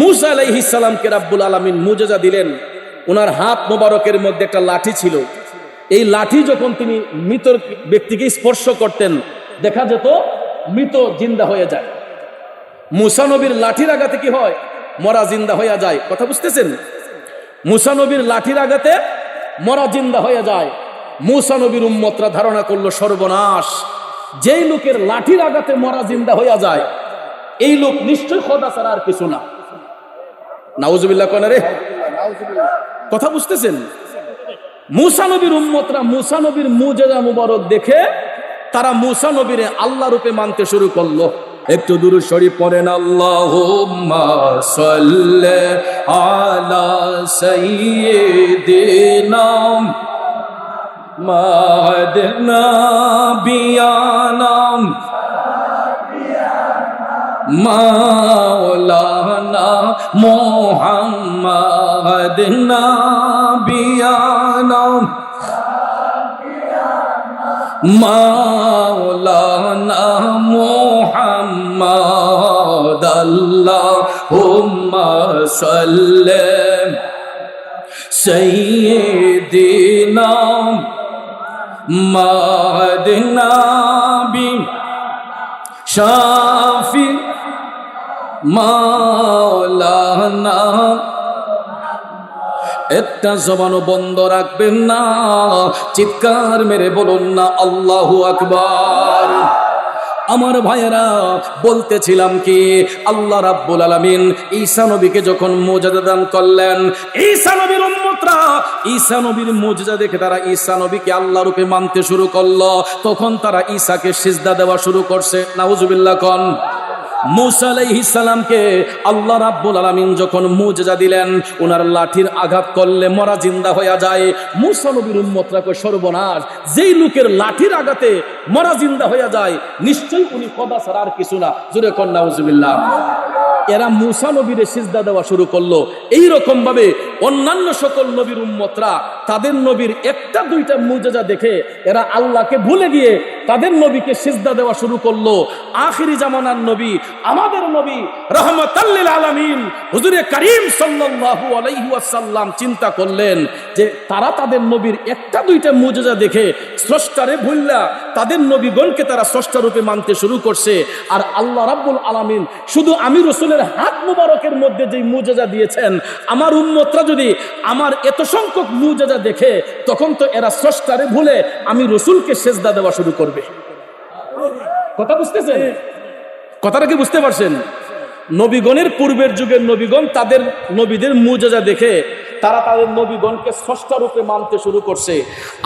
মূসা আলাইহিস সালামকে রব্বুল আলামিন মুজিজা দিলেন। ওনার হাত মোবারকের মধ্যে একটা লাঠি ছিল। এই লাঠি যখন তিনি মৃত ব্যক্তিকে স্পর্শ করতেন দেখা যেত মৃত জিন্দা হয়ে যায়। মূসা নবীর লাঠির আঘাতে কি হয়? মরা জিন্দা হয়ে যায়। কথা বুঝতেছেন? মূসা নবীর লাঠির আঘাতে মরা জিন্দা হয়ে যায়। মূসা নবীর উম্মতরা ধারণা করলো সর্বনাশ, যেই লোকের লাঠির আঘাতে মরা জিন্দা হয়ে যায় এই লোক নিশ্চয় খোদা ছাড়া আর কিছু না। নাউজুবিল্লাহ কোন রে? কথা বুঝতেছেন? মূসা নবীর উম্মতরা মূসা নবীর মুজিজা মুবারক দেখে তারা মুসা নবীরে আল্লাহ রূপে মানতে শুরু করলো। একটু দুরূদ শরীফ পড়েন, আল্লাহুম্মা সাল্লি আলা সাইয়্যিদিনা মাওলানা বিয়ানা মাওলানা মুহাম্মদ নাবিয়ানা মাওলানা মুহাম্মদ আল্লাহুম্মা সাল্লি সাইয়্যিদিনা মাওলানা বি শাফি মাওলানা। একটা জবানও বন্ধ রাখবেন না, চিৎকার মেরে বলুন না আল্লাহু আকবার। আমার ভাইয়েরা, বলতেছিলাম কি, আল্লাহ রাব্বুল আলামিন ঈসা নবীকে যখন মুজিজা দান করলেন, ঈসা নবীর উম্মতরা ঈসা নবীর মুজিজা দেখে তারা ঈসা নবীকে আল্লাহ রূপে মানতে শুরু করলো। তখন তারা ঈসাকে সিজদা দেওয়া শুরু করছে। নাউজুবিল্লাহ কোন। মুসা আলাইহিস সালামকে আল্লাহ রাব্বুল আলামিন যখন মুজিজা দিলেন, ওনার লাঠির আঘাত করলে মরা জিন্দা হয়ে যায়। মুসা নবীর উম্মতরা কয় সর্বনাশ, যেই লোকের লাঠির আঘাতে মরা জিন্দা হয়ে যায় নিশ্চয়ই উনি খোদা ছাড়া আর কিছু না। জোরে কোন নাউজুবিল্লাহ। এরা মুসা নবীরে সিজদা দেওয়া শুরু করলো। এই রকম ভাবে অন্যান্য সকল নবীর উম্মতরা তাদের নবীর একটা দুইটা মুজিজা দেখে এরা আল্লাহকে ভুলে গিয়ে তাদের নবীকে সিজদা দেওয়া শুরু করলো। আখিরি জামানার নবী, আমাদের নবী রাহমাতাল লিল আলামিন হুজুরে কারীম সাল্লাল্লাহু আলাইহি ওয়াসাল্লাম চিন্তা করলেন যে তারা তাদের নবীর একটা দুইটা মুজিজা দেখে স্রষ্টারে ভুললা তাদের নবীগণকে তারা স্রষ্টা রূপে মানতে শুরু করছে। আর আল্লাহ রাব্বুল আলামিন শুধু আমি রাসূলের হাত মুবারকের মধ্যে যে মুজিজা দিয়েছেন, আমার উম্মতরা যদি আমার এত সংখ্যক মুজিজা দেখে তখন তো এরা স্রষ্টারে ভুলে আমি রাসূলকে সিজদা দেওয়া শুরু করবে। কথা বুঝতেছেন? কথাটা কি বুঝতে পারছেন? নবীগণের পূর্বের যুগের নবীগণ তাদের নবীদের মুজিজা দেখে তারা তাদের নবীগণকে স্রষ্টা রূপে মানতে শুরু করছে।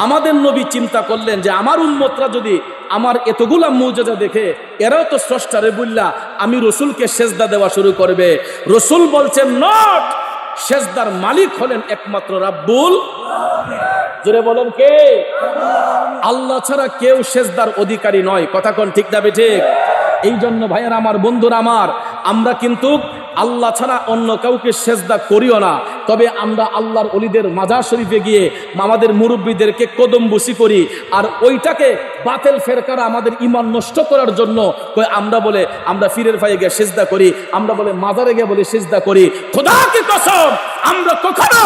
আমাদের নবী চিন্তা করলেন যে আমার উম্মতরা যদি আমার এতগুলা মুজিজা দেখে এরাও তো স্রষ্টারে বললা আমি রাসূলকে সিজদা দেওয়া শুরু করবে। রাসূল বলছেন নট, সিজদার মালিক হলেন একমাত্র রাব্বুল। জোরে বলেন কে? আল্লাহ ছাড়া কেউ সিজদার অধিকারী নয়। কথা কোন ঠিক না ঠিক? এই জন্য ভাইয়েরা আমার, বন্ধুরা আমার, আমরা কিন্তু আল্লাহ ছাড়া অন্য কাউকে সিজদা করিও না। তবে আমরা আল্লাহর ওলিদের মাজার শরীফে গিয়ে আমাদের মুরব্বীদেরকে কদম বুসি করি। আর ওইটাকে বাতিল ফেরকারা আমাদের ঈমান নষ্ট করার জন্য আমরা বলে আমরা পীরের পায়ে গিয়ে সিজদা করি, আমরা বলে মাজারে গিয়ে বলে সিজদা করি। খোদা কি কসম, আমরা কখনো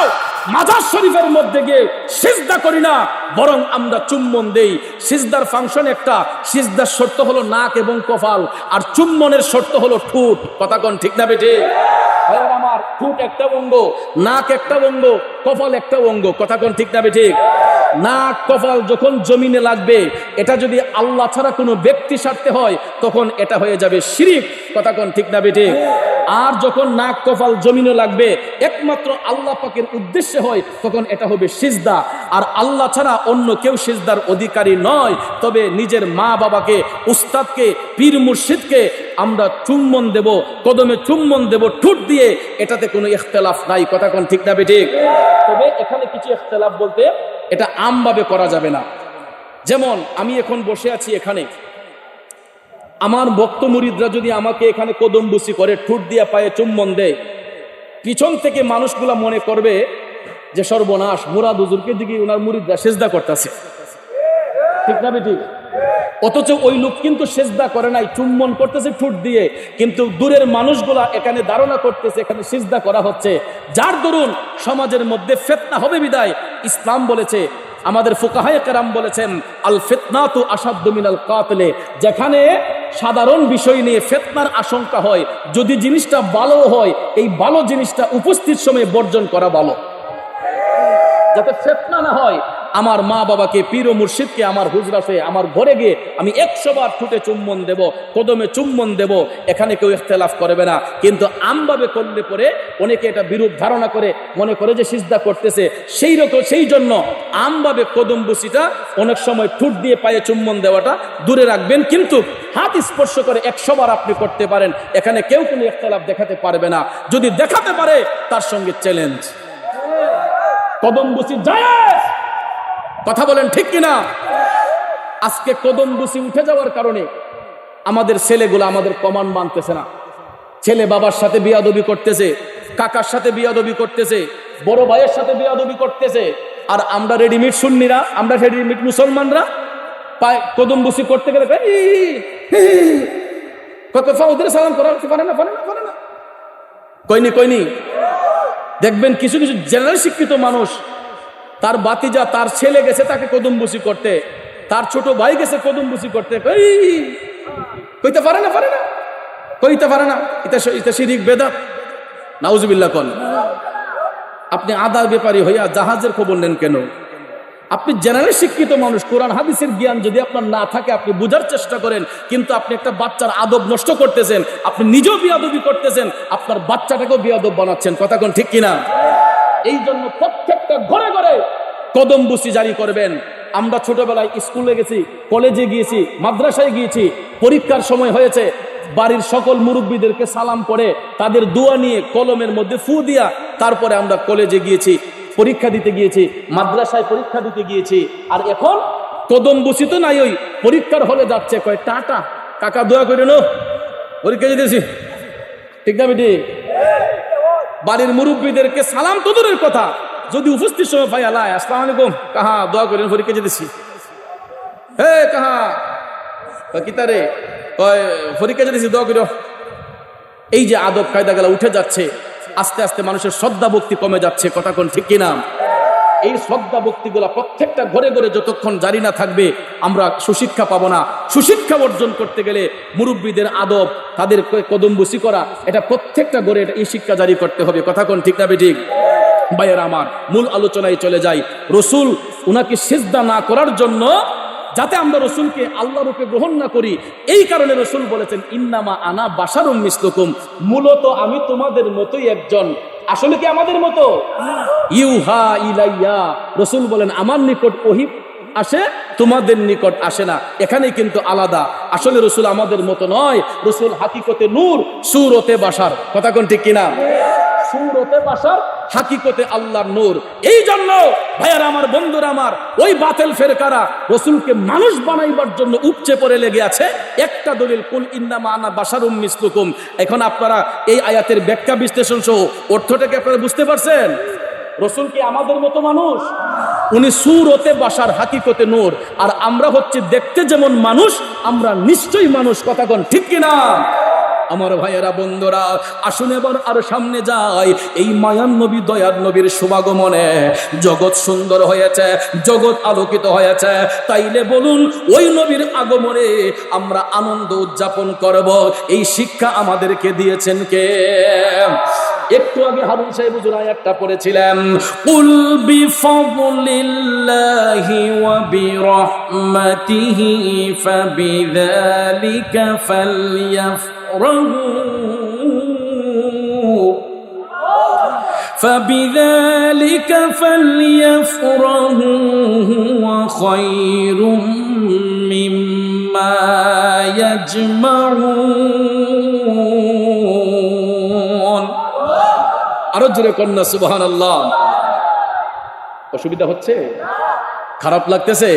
মাজার শরীফের মধ্যে গিয়ে সিজদা করি না, বরং আমরা চুম্বন দেই। সিজদার ফাংশন একটা, সিজদার শর্ত হলো নাক এবং কপাল, আর চুম্বনের শর্ত হলো ঠোঁট। কথা কোন ঠিক না বেটে? আমার ঠোঁট একটা অঙ্গ, নাক একটা অঙ্গ, কপাল একটা অঙ্গ। কথা কোন ঠিক না বেটে? নাক কপাল যখন জমিনে লাগবে, এটা যদি আল্লাহ ছাড়া কোনো ব্যক্তি স্বার্থে হয় তখন এটা হয়ে যাবে শিরক। কথা কোন ঠিক না বেটে? আর যখন নাক কপাল জমিনে লাগবে একমাত্র আল্লাহ পাকের উদ্দেশ্যে হয় তখন এটা হবে সিজদা। আর আল্লাহ ছাড়া অন্য কেউ সিজদার অধিকারী নয়। তবে নিজের মা বাবাকে, উস্তাদকে, পীর মুর্শিদকে আমরা চুম্বন দেব, কদমে চুম্বন দেব ঠোঁট দিয়ে, এটাতে কোনো ইখতিলাফ নাই। কথা কোন ঠিক না বেঠিক? তবে এখানে কিছু ইখতিলাফ বলতে এটা আমভাবে করা যাবে না। যেমন আমি এখন বসে আছি এখানে, আমার ভক্ত মুরিদরা যদি আমাকে এখানে কদম বুসি করে ঠোঁট দিয়ে পায়ে চুম্বন দেয়, পিছন থেকে মানুষগুলা মনে করবে যে সর্বনাশ, মুরাদ হুজুরকে দিকে ওনার মুরিদরা সিজদা করতেছে। ঠিক না বেঠিক? অথচ ওই লোক কিন্তু সিজদা করে নাই, চুম্বন করতেছে ঠোঁট দিয়ে, কিন্তু দূরের মানুষগুলা এখানে ধারণা করতেছে এখানে সিজদা করা হচ্ছে। যার দরুন সমাজের মধ্যে ফিতনা হবে বিদায় ইসলাম বলেছে, আমাদের ফুকাহায়ে কেরাম বলেছেন, আল ফিতনাতু আশাদ্দু মিনাল কাতলে। যেখানে সাধারণ বিষয় নিয়ে ফিতনার আশঙ্কা হয়, যদি জিনিসটা ভালো হয়, এই ভালো জিনিসটা উপস্থিত সময়ে বর্জন করা ভালো, যাতে ফিতনা না হয়। আমার মা বাবাকে, পীর ও মুর্শিদকে আমার হুজরাতে আমার ঘরে গিয়ে আমি 100 বার ঠোঁটে চুম্বন দেব, কদমে চুম্বন দেব, এখানে কেউ ইখতিলাফ করবে না। কিন্তু আমভাবে করলে পরে অনেকে এটা বিরূপ ধারণা করে মনে করে যে সিজদা করতেছে, সেই জন্য আমভাবে কদম বুসিটা অনেক সময় ঠোঁট দিয়ে পায়ে চুম্বন দেওয়াটা দূরে রাখবেন। কিন্তু হাত স্পর্শ করে 100 বার আপনি করতে পারেন, এখানে কেউ কোনো ইখতিলাফ দেখাতে পারবে না। যদি দেখাতে পারে তার সঙ্গে চ্যালেঞ্জ। কদম বুসি জায়েজ, কথা বলেন ঠিক কিনা? আজকে কদম বুসি উঠে যাওয়ার কারণে আমাদের ছেলেগুলো আমাদের কমান্ড মানতেছে না। ছেলে বাবার সাথে বিয়াদবি করতেছে, কাকার সাথে বিয়াদবি করতেছে, বড় ভাইয়ের সাথে বিয়াদবি করতেছে। আর আমরা রেডিমেড সুন্নিরা, আমরা রেডিমেড মুসলমানরা কদম বুসি করতে গেলে ওদের সালাম করা পারে না। কইনি দেখবেন কিছু কিছু জেনারেল শিক্ষিত মানুষ, তার বাতিজা, তার ছেলে গেছে তাকে কদম বুসি করতে, তার ছোট ভাই গেছে কদম বুসি করতে, কইতে পারে না। এটা শিরিক বেদাত, নাউজুবিল্লাহ। কোন আপনি আদার ব্যাপারী হইয়া জাহাজের খবর নেন কেন? আপনি জেনারেল শিক্ষিত মানুষ, কোরআন হাদিসের জ্ঞান যদি আপনার না থাকে আপনি বুঝার চেষ্টা করেন, কিন্তু আপনি একটা বাচ্চার আদব নষ্ট করতেছেন, আপনি নিজেও বিয়াদবি করতেছেন, আপনার বাচ্চাটাকেও বিয়াদব বানাচ্ছেন। কথা কোন ঠিক কিনা? এই জন্য প্রত্যেকটা ঘরে ঘরে কদম বুসি জারি করবেন। আমরা ছোটবেলায় স্কুলে গেছি, কলেজে গিয়েছি, মাদ্রাসায় গিয়েছি, পরীক্ষার সময় হয়েছে, বাড়ির সকল মুরব্বীদেরকে সালাম করে তাদের দোয়া নিয়ে কলমের মধ্যে ফু দিয়া তারপরে আমরা কলেজে গিয়েছি, পরীক্ষা দিতে গিয়েছি, মাদ্রাসায় পরীক্ষা দিতে গিয়েছি। আর এখন কদম বুসি তো নাই, ওই পরীক্ষার হলে যাচ্ছে, কয় টাটা কাকা দোয়া করে নো, পরীক্ষা দিতেছি, ঠিক না বেটি? বাড়ির মুরব্বীদেরকে সালাম তো দূরের কথা, যদি উপস্থিত সময় ভাই আল্লাহ আসসালামু আলাইকুম, কাহা দোয়া করেন, পরীক্ষা দিতেছি। হে কাহা কিতারে, কয় পরীক্ষা দিতেছি, দোয়া করো। এই যে আদব কায়দা গেলা উঠে যাচ্ছে, আস্তে আস্তে মানুষের শ্রদ্ধা ভক্তি কমে যাচ্ছে। কথা কোন ঠিক কিনা? এই শ্রদ্ধা ভক্তিগুলা প্রত্যেকটা ঘরে ঘরে যতক্ষণ জারি না থাকবে আমরা সুশিক্ষা পাবো না। সুশিক্ষা অর্জন করতে গেলে মুরব্বীদের আদব, তাদের কদম বুসি করা, এটা প্রত্যেকটা ঘরে এই শিক্ষা জারি করতে হবে। কথা কোন ঠিক না বেঠিক? ভাইয়েরা আমার, মূল আলোচনায় চলে যাই। রসুল উনাকে সিজদা না করার জন্য, যাতে আমরা রসুলকে আল্লাহ রূপে গ্রহণ না করি, এই কারণে রসুল বলেছেন ইন্নামা আনা বাশারুম মিসলুকুম, মূলত আমি তোমাদের মতোই একজন। আসলে কি আমাদের মতো? ইউহা ইলাইয়া, রসুল বলেন আমার নিকট ওহী আসে, তোমাদের নিকট আসে না। এখানে কিন্তু আলাদা। আসলে রসুল আমাদের মতো নয়, রসুল হাকিকতে নূর, সুরতে বাশার। কথা কোন ঠিক কিনা? সুরতে বাশার, হাকিকতে আল্লাহর নূর। এই জন্য ভাইয়ারা আমার, বন্ধুরা আমার, ওই বাতিল ফেরকারা রসুলকে মানুষ বানাইবার জন্য উপচে পড়ে লেগে আছে। একটা দলিল, কুল ইন্নামা আনা বাশারুম মিসলুকুম। এখন আপনারা এই আয়াতের ব্যাখ্যা বিশ্লেষণ সহ অর্থটাকে আপনারা বুঝতে পারছেন? রসুল কি আমাদের মতো মানুষ? উনি সুরতে বাশার, হাকিকতে নূর। আর আমরা হচ্ছে দেখতে যেমন মানুষ, আমরা নিশ্চয়ই মানুষ। কথা কোন ঠিক কিনা? আমার ভাইয়েরা বন্ধুরা, আসুন এবার আর সামনে যাই। এই মায়ান নবী, দয়ার নবীর শুভাগমনে জগৎ সুন্দর হয়েছে, জগৎ আলোকিত হয়েছে। তাইলে বলুন, ওই নবীর আগমনে আমরা আনন্দ উদযাপন করব, এই শিক্ষা আমাদেরকে দিয়েছেন কে? একটু আগে হারুন সাহেব হুজুর আয়াতটা পড়েছিলেন, কুল বিফাদলিল্লাহি ওয়া বিরহমাতিহি ফাবিযালিকা ফালইফরাহু ওয়া খায়রুম মিম্মা ইয়াজমাউন। আরো জোরে কন্যা সুবহানাল্লাহ। অসুবিধা হচ্ছে? খারাপ লাগতেছে?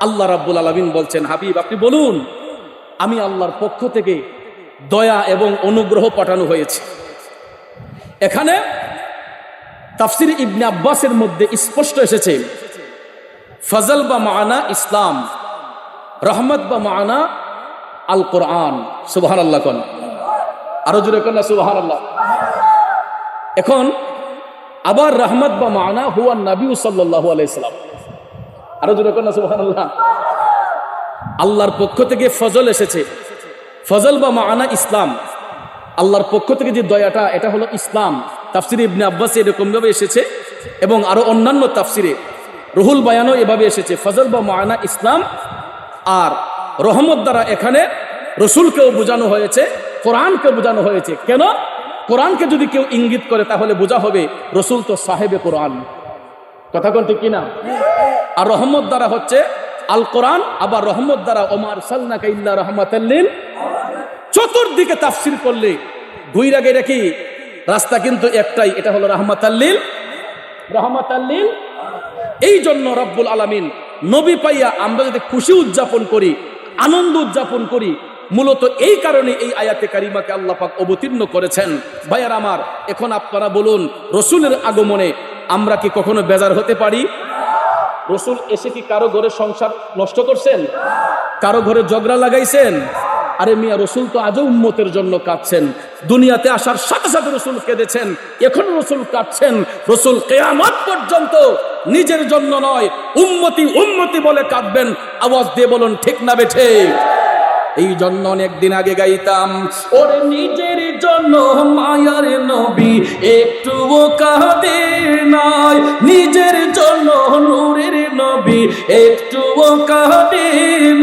আল্লাহ রাব্বুল আলামিন বলছেন, হাবিব আপনি বলুন, আমি আল্লাহর পক্ষ থেকে দয়া এবং অনুগ্রহ পাঠানো হয়েছে। এখানে তাফসির ইবনে আব্বাসের মধ্যে স্পষ্ট এসেছে, ফজল বা মানা ইসলাম, রহমত বা মানা আল কোরআন। সুবহানাল্লাহ কোন, আরো জোরে কন্যা সুবহানাল্লাহ। এখন আবার রহমত বা মানা হুয়া নবী সাল্লাল্লাহু আলাইহি সাল্লাম। আরো জোরে কন্যা সুবহানাল্লাহ। আল্লাহর পক্ষ থেকে ফজল এসেছে, ফজল বা মানা ইসলাম, আল্লাহর পক্ষ থেকে যে দয়াটা, এটা হলো ইসলাম। তাফসিরে ইবনে আব্বাস এরকম ভাবে এসেছে এবং আরো অন্যান্য তাফসিরে রুহুল বায়ানও এভাবে এসেছে, ফজল বা মায়না ইসলাম। আর রহমত দ্বারা এখানে রসুলকেও বোঝানো হয়েছে, কোরআনকে বোঝানো হয়েছে। কেন? কোরআনকে যদি কেউ ইঙ্গিত করে তাহলে বোঝা হবে রসুল তো সাহেবে কোরআন। কথা কোন ঠিক কিনা? আর রহমত দ্বারা হচ্ছে আল কোরআন, আবার রহমত দ্বারা ওমা আরসালনাকা ইল্লা রাহমাতাল লিল। চতুর্দিকে তাফসীর করলে ঘুইরা গেরা কি রাস্তা কিন্তু একটাই, এটা হলো রাহমাতাল লিল, রাহমাতাল লিল। এই জন্য রব্বুল আলামিন নবী পাইয়া আমরা যদি খুশি উদযাপন করি, আনন্দ উদযাপন করি, মূলত এই কারণে এই আয়াতে কারিমাকে আল্লাহ পাক অবতীর্ণ করেছেন। ভাইয়ার আমার, এখন আপনারা বলুন, রসুলের আগমনে আমরা কি কখনো বেজার হতে পারি? রসুল এসে কি কারো ঘরে সংসার নষ্ট করছেন? কারো ঘরে ঝগড়া লাগাইছেন? আরে মিয়া, রসুল তো আজও উম্মতের জন্য কাঁদছেন। দুনিয়াতে আসার সাথে সাথে রসুল কেঁদেছেন, এখন রসুল কাঁদছেন। রসুল কিয়ামত পর্যন্ত নিজের জন্য নয়, উম্মতি উম্মতি বলে কাঁদবেন। আওয়াজ দিয়ে বলুন ঠিক না বেঠে? এই জন্য অনেকদিন আগে গাইতাম, ওরে নিজের জন্য মায়ার নবী একটুও কাঁদে নাই, নিজের জন্য নূরের নবী একটুও কাঁদে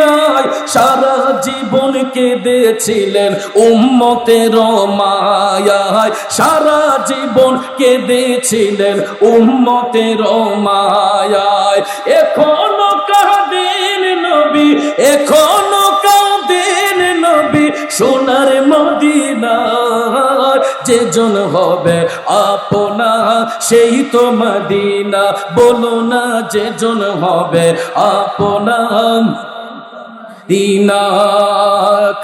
নাই, সারা জীবন কেঁদেছিলেন উম্মতের মায়ায়, সারা জীবন কেঁদেছিলেন উম্মতের মায়ায়। এখনো কাঁদেন নবী, এখনো কাঁদেন নবী সোনার মদিনায়, যেজন হবে আপনা সেই তো মদিনা, বলো না যেজন হবে আপনা দিনা।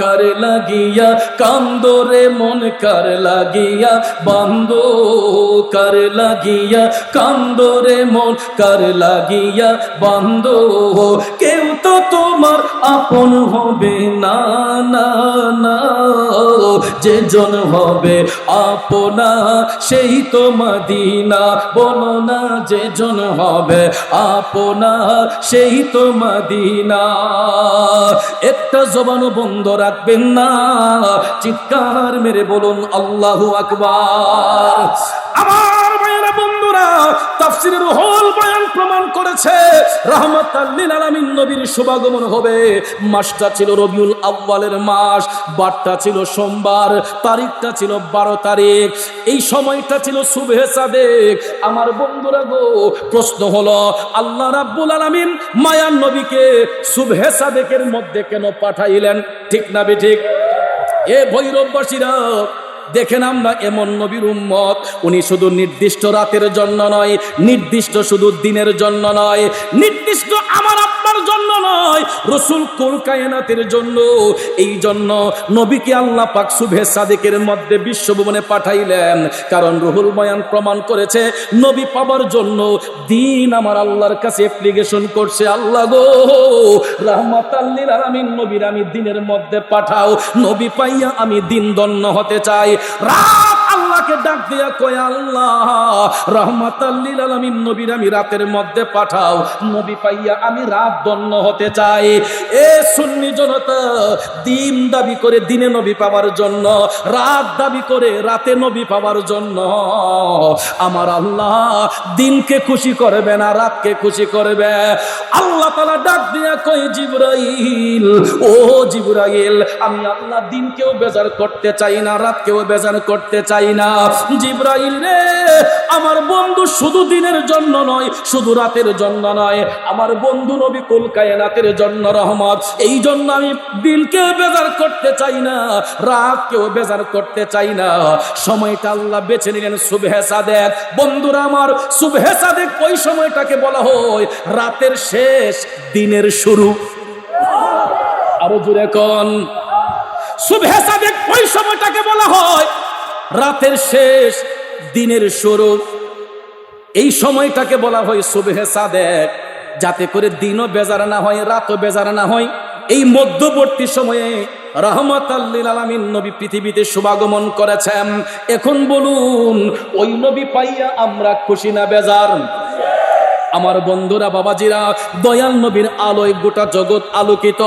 কার লাগিয়া কান্দরে মন, কার লাগিয়া বান্দো, কার লাগিয়া কান্দরে মন, কার লাগিয়া বান্দো, কেউ তো তোমার আপন হবে না, না না, যেজন হবে আপনা সেই তো মদিনা, বলো না যেজন হবে আপনা সেই তো মদিনা। একটা জবানও বন্ধ রাখবেন না, চিৎকার মেরে বলুন আল্লাহু আকবার। আমার ভাইয়েরা বন্ধুরা, তাফসীরে রুহুল বায়ান প্রমাণ করেছে রাহমাতাল লিল আলামিন নবীর শুভাগমন হবে। মাসটা ছিল রবিউল আউয়ালের মাস, বারটা ছিল সোমবার, তারিখটা ছিল 12 তারিখ, এই সময়টা ছিল সুবহে সাদেক। আমার বন্ধুরা গো, প্রশ্ন হলো আল্লাহ রাব্বুল আলামিন মায়ার নবীকে সুবহে সাদেকের মধ্যে কেন পাঠাইলেন? ঠিক না বেঠিক? এ ভৈরববাসীরা দেখেন, আমরা এমন নবীর উম্মত, উনি শুধু নির্দিষ্ট রাতের জন্য নয়, নির্দিষ্ট শুধু দিনের জন্য নয়, নির্দিষ্ট আমার আপনার জন্য নয়, রসুল কুল কায়নাতের জন্য। এই জন্য নবীকে আল্লাহ পাক সুবহে সাদেকের মধ্যে বিশ্বভুবনে পাঠাইলেন। কারণ রুহুল বয়ান প্রমাণ করেছে নবী পাবার জন্য দিন আমার আল্লাহর কাছে অ্যাপ্লিকেশন করছে, আল্লাহ গো রাহমাতাল লিল আলামিন নবীর আমি দিনের মধ্যে পাঠাও, নবী পাইয়া আমি দিন দন্য হতে চাই। রাত আল্লাহকে ডাক দিয়া কয়, আল্লাহ রাহমাতাল লিল আলামিন নবীর আমি রাতের মধ্যে পাঠাও, নবী পাইয়া আমি রাত দন্য হতে চাই। এ সুন্নি জনতা, দিন দাবি করে দিনে নবী পাওয়ার জন্য, রাত দাবি করে রাতে নবী পাওয়ার জন্য। আমার আল্লাহ দিনকে খুশি করবে না, রাতকে খুশি করবে। আল্লাহ তাআলা ডাক দিয়া কয়, জিবরাইল, ও জিবরাইল, আমি আল্লাহ দিনকেও বেজার করতে চাই না, রাতকেও বেজার করতে চাই না। জিবরাইল রে, আমার বন্ধু শুধু দিনের জন্য নয়, শুধু রাতের জন্য নয়, আমার বন্ধু নবী কুল কায়নাতের জন্য রহমত। এই জন্য আমি দিনকে বেজার করতে চাই না, রাতকেও বেজার করতে চাই না। সময়টা আল্লাহ বেছে নিলেন সুবহে সাদেক। বন্ধুরা আমার, সুবহে সাদেক ওই সময়টাকে বলা হয় রাতের শেষ, দিনের শুরু। আরো জোরে কোন? সুবহে সাদেক ওই সময়টাকে বলা হয় রাতের শেষ, দিনের শুরু। এই সময়টাকে বলা হয় সুবহে সাদেক, যাতে করে দিনও বেজার না হয়, রাতও বেজার না হয়। এই মধ্যবর্তী সময়ে রাহমাতাল লিল আলামিন নবী পৃথিবীতে শুভাগমন করেছেন। এখন বলুন, ওই নবী পাইয়া আমরা খুশি না বেজার? আমার বন্ধুরা, বাবাজিরা, দয়াল নবীর আলোয় গোটা জগৎ আলোকিত।